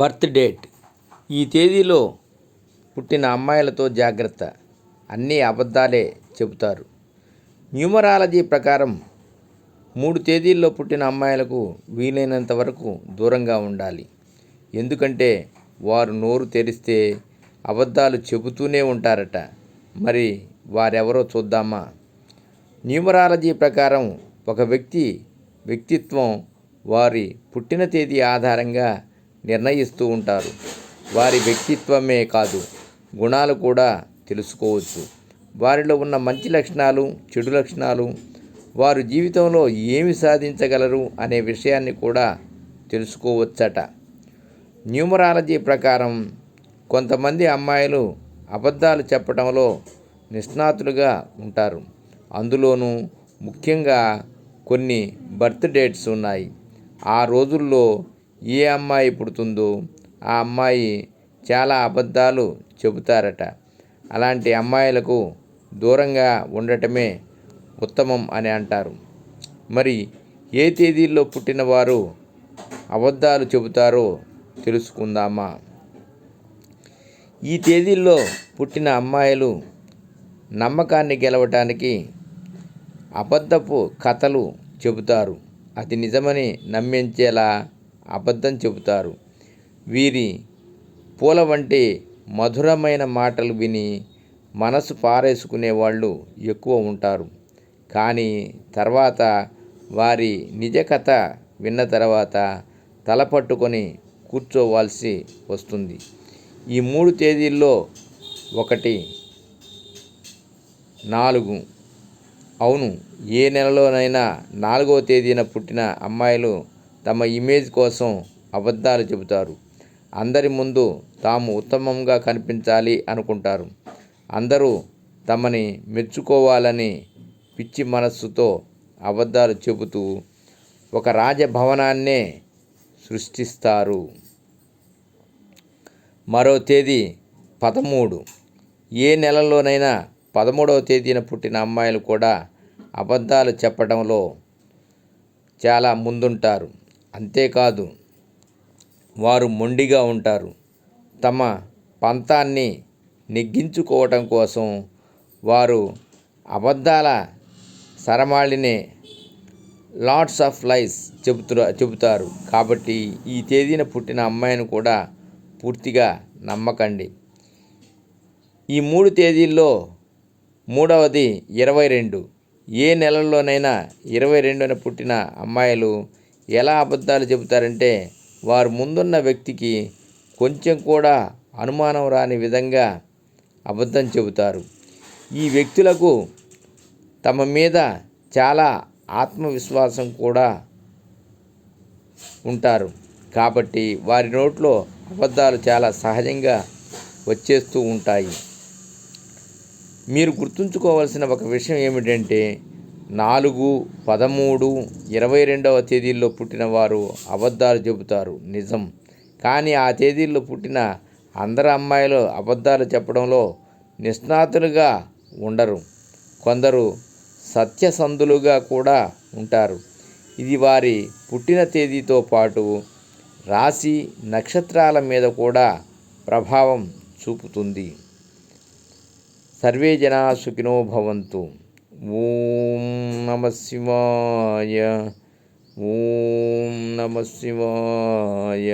Birth date. ఈ తేదీలో పుట్టిన అమ్మాయిలతో జాగ్రత్త, అన్నీ అబద్ధాలే చెబుతారు. న్యూమరాలజీ ప్రకారం 3 తేదీల్లో పుట్టిన అమ్మాయిలకు వీలైనంత వరకు దూరంగా ఉండాలి. ఎందుకంటే వారు నోరు తెరిస్తే అబద్ధాలు చెబుతూనే ఉంటారట. మరి వారెవరో చూద్దామా? న్యూమరాలజీ ప్రకారం ఒక వ్యక్తి వ్యక్తిత్వం వారి పుట్టిన తేదీ ఆధారంగా నిర్ణయిస్తూ ఉంటారు. వారి వ్యక్తిత్వమే కాదు, గుణాలు కూడా తెలుసుకోవచ్చు. వారిలో ఉన్న మంచి లక్షణాలు, చెడు లక్షణాలు, వారు జీవితంలో ఏమి సాధించగలరు అనే విషయాన్ని కూడా తెలుసుకోవచ్చట. న్యూమరాలజీ ప్రకారం కొంతమంది అమ్మాయిలు అబద్ధాలు చెప్పడంలో నిష్ణాతులుగా ఉంటారు. అందులోనూ ముఖ్యంగా కొన్ని బర్త్ డేట్స్ ఉన్నాయి. ఆ రోజుల్లో ఏ అమ్మాయి పుడుతుందో ఆ అమ్మాయి చాలా అబద్ధాలు చెబుతారట. అలాంటి అమ్మాయిలకు దూరంగా ఉండటమే ఉత్తమం అని అంటారు. మరి ఏ తేదీల్లో పుట్టిన వారు అబద్ధాలు చెబుతారో తెలుసుకుందామా? ఈ తేదీల్లో పుట్టిన అమ్మాయిలు నమ్మకాన్ని గెలవటానికి అబద్ధపు కథలు చెబుతారు. అది నిజమని నమ్మించేలా అబద్ధం చెబుతారు. వీరి పూల వంటి మధురమైన మాటలు విని మనసు పారేసుకునే వాళ్ళు ఎక్కువ ఉంటారు. కానీ తర్వాత వారి నిజ కథ విన్న తర్వాత తల పట్టుకొని కూర్చోవాల్సి వస్తుంది. ఈ 3 తేదీల్లో 1, 4. అవును, ఏ నెలలోనైనా 4వ తేదీన పుట్టిన అమ్మాయిలు తమ ఇమేజ్ కోసం అబద్ధాలు చెబుతారు. అందరి ముందు తాము ఉత్తమంగా కనిపించాలి అనుకుంటారు. అందరూ తమని మెచ్చుకోవాలని పిచ్చి మనస్సుతో అబద్ధాలు చెబుతూ ఒక రాజభవనాన్నే సృష్టిస్తారు. మరో తేదీ 13. ఏ నెలలోనైనా 13వ తేదీన పుట్టిన అమ్మాయిలు కూడా అబద్ధాలు చెప్పడంలో చాలా ముందుంటారు. అంతేకాదు, వారు మొండిగా ఉంటారు. తమ పంతాన్ని నెగ్గించుకోవటం కోసం వారు అబద్ధాల సరమాళినే లాట్స్ ఆఫ్ లైస్ చెబుతారు. కాబట్టి ఈ తేదీన పుట్టిన అమ్మాయిని కూడా పూర్తిగా నమ్మకండి. ఈ 3 తేదీల్లో 3వది 22. ఏ నెలల్లోనైనా 22న పుట్టిన అమ్మాయిలు ఎలా అబద్ధాలు చెబుతారంటే వారు ముందున్న వ్యక్తికి కొంచెం కూడా అనుమానం రాని విధంగా అబద్ధం చెబుతారు. ఈ వ్యక్తులకు తమ మీద చాలా ఆత్మవిశ్వాసం కూడా ఉంటారు. కాబట్టి వారి నోట్లో అబద్ధాలు చాలా సహజంగా వచ్చేస్తూ ఉంటాయి. మీరు గుర్తుంచుకోవాల్సిన ఒక విషయం ఏమిటంటే 4, 13, 22వ తేదీల్లో పుట్టిన వారు అబద్ధాలు చెబుతారు నిజం. కానీ ఆ తేదీల్లో పుట్టిన అందరు అమ్మాయిలు అబద్ధాలు చెప్పడంలో నిష్ణాతులుగా ఉండరు. కొందరు సత్యసంధులుగా కూడా ఉంటారు. ఇది వారి పుట్టిన తేదీతో పాటు రాశి, నక్షత్రాల మీద కూడా ప్రభావం చూపుతుంది. సర్వే జనా సుఖినో భవంతు. ఓం నమః శివాయ. ఓం నమః శివాయ.